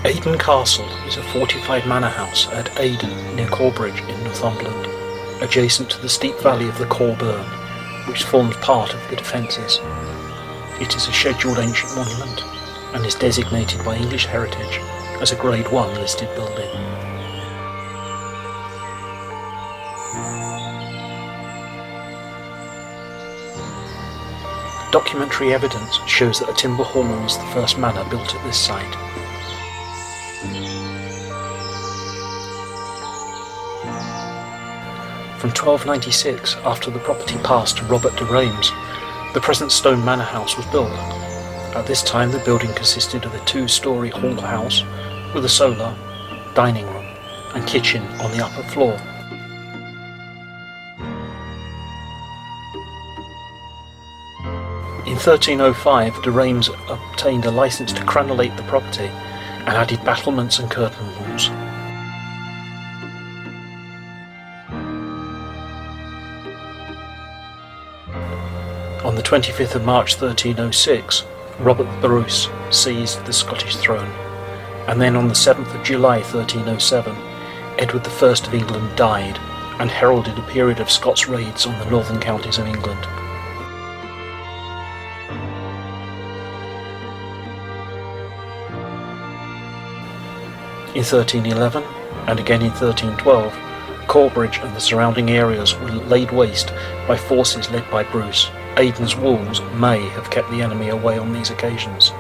Aydon Castle is a fortified manor house at Aydon near Corbridge in Northumberland, adjacent to the steep valley of the Cor Burn, which forms part of the defences. It is a scheduled ancient monument and is designated by English Heritage as a Grade 1 listed building. Documentary evidence shows that a timber hall was the first manor built at this site. From 1296, after the property passed to Robert de Reims, the present stone manor house was built. At this time the building consisted of a 2-storey hall house with a solar, dining room and kitchen on the upper floor. In 1305 de Reims obtained a licence to crenellate the property and added battlements and curtain walls. On the 25th of March 1306, Robert Bruce seized the Scottish throne, and then on the 7th of July 1307, Edward I of England died and heralded a period of Scots raids on the northern counties of England. In 1311, and again in 1312, Corbridge and the surrounding areas were laid waste by forces led by Bruce. Aydon's walls may have kept the enemy away on these occasions.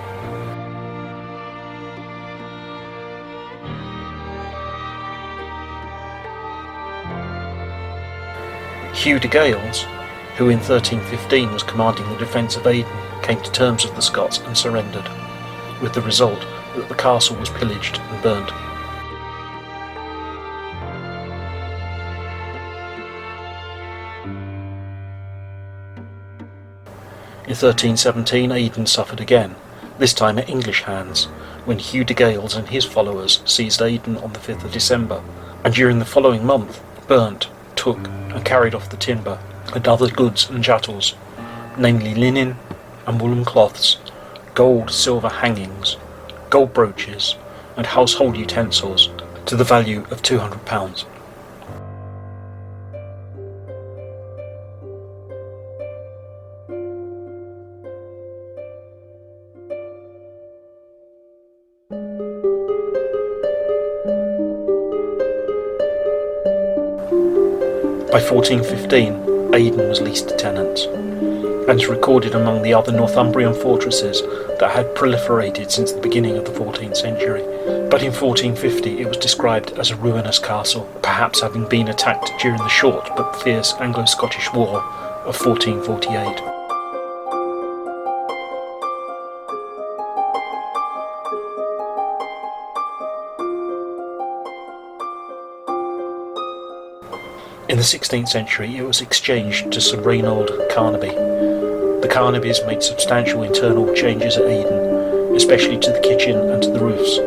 Hugh de Gales, who in 1315 was commanding the defence of Aydon, came to terms with the Scots and surrendered, with the result that the castle was pillaged and burnt. In 1317 Aydon suffered again, this time at English hands, when Hugh de Gales and his followers seized Aydon on the 5th of December, and during the following month burnt, took and carried off the timber and other goods and chattels, namely linen and woolen cloths, gold, silver hangings, gold brooches and household utensils to the value of £200. By 1415, Aydon was leased to tenants, and is recorded among the other Northumbrian fortresses that had proliferated since the beginning of the 14th century. But in 1450 it was described as a ruinous castle, perhaps having been attacked during the short but fierce Anglo-Scottish War of 1448. In the 16th century it was exchanged to Sir Reynold Carnaby. The Carnabys made substantial internal changes at Aydon, especially to the kitchen and to the roofs.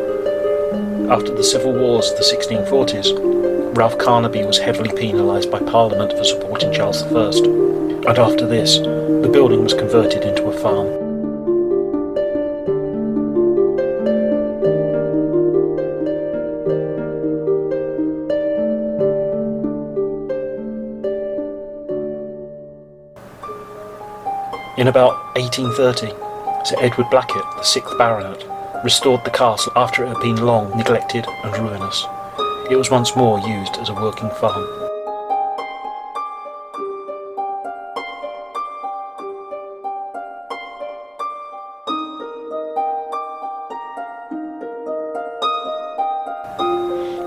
After the civil wars of the 1640s, Ralph Carnaby was heavily penalised by Parliament for supporting Charles I, and after this, the building was converted into a farm. In about 1830, Sir Edward Blackett, the 6th Baronet, restored the castle after it had been long neglected and ruinous. It was once more used as a working farm.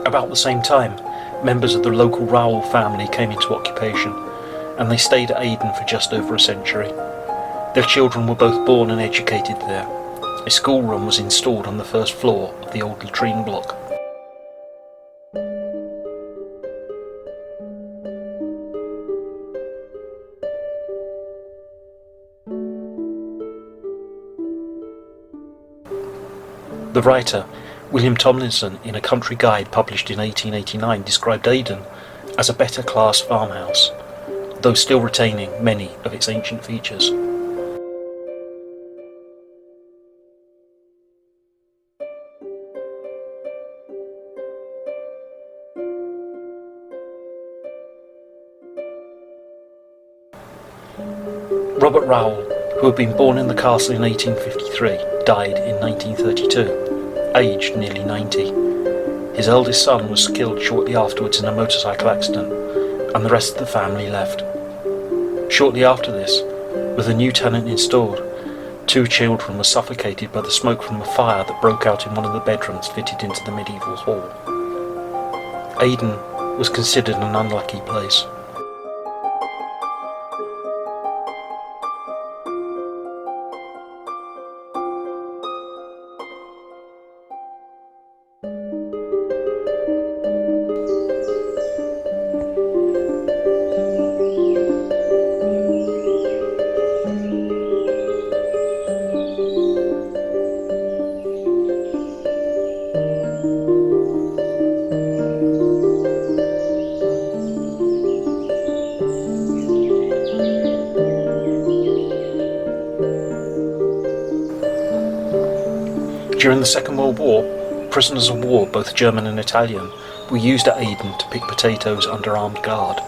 About the same time, members of the local Rowell family came into occupation, and they stayed at Aydon for just over a century. Their children were both born and educated there. A schoolroom was installed on the first floor of the old latrine block. The writer, William Tomlinson, in a country guide published in 1889, described Aydon as a better class farmhouse, though still retaining many of its ancient features. Robert Rowell, who had been born in the castle in 1853, died in 1932, aged nearly 90. His eldest son was killed shortly afterwards in a motorcycle accident, and the rest of the family left. Shortly after this, with a new tenant installed, 2 children were suffocated by the smoke from a fire that broke out in one of the bedrooms fitted into the medieval hall. Aydon was considered an unlucky place. During the Second World War, prisoners of war, both German and Italian, were used at Aydon to pick potatoes under armed guard.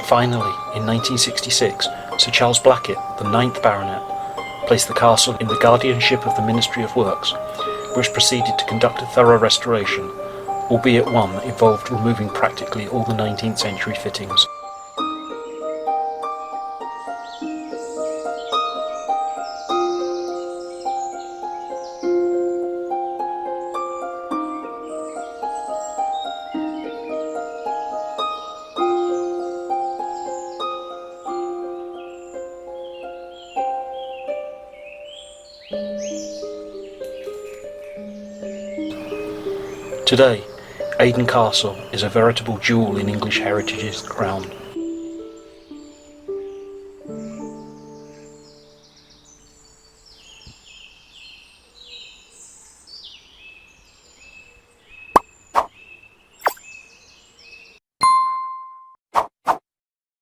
Finally, in 1966, Sir Charles Blackett, the 9th Baronet, placed the castle in the guardianship of the Ministry of Works, which proceeded to conduct a thorough restoration, albeit one that involved removing practically all the 19th century fittings. Today, Aydon Castle is a veritable jewel in English heritage's crown.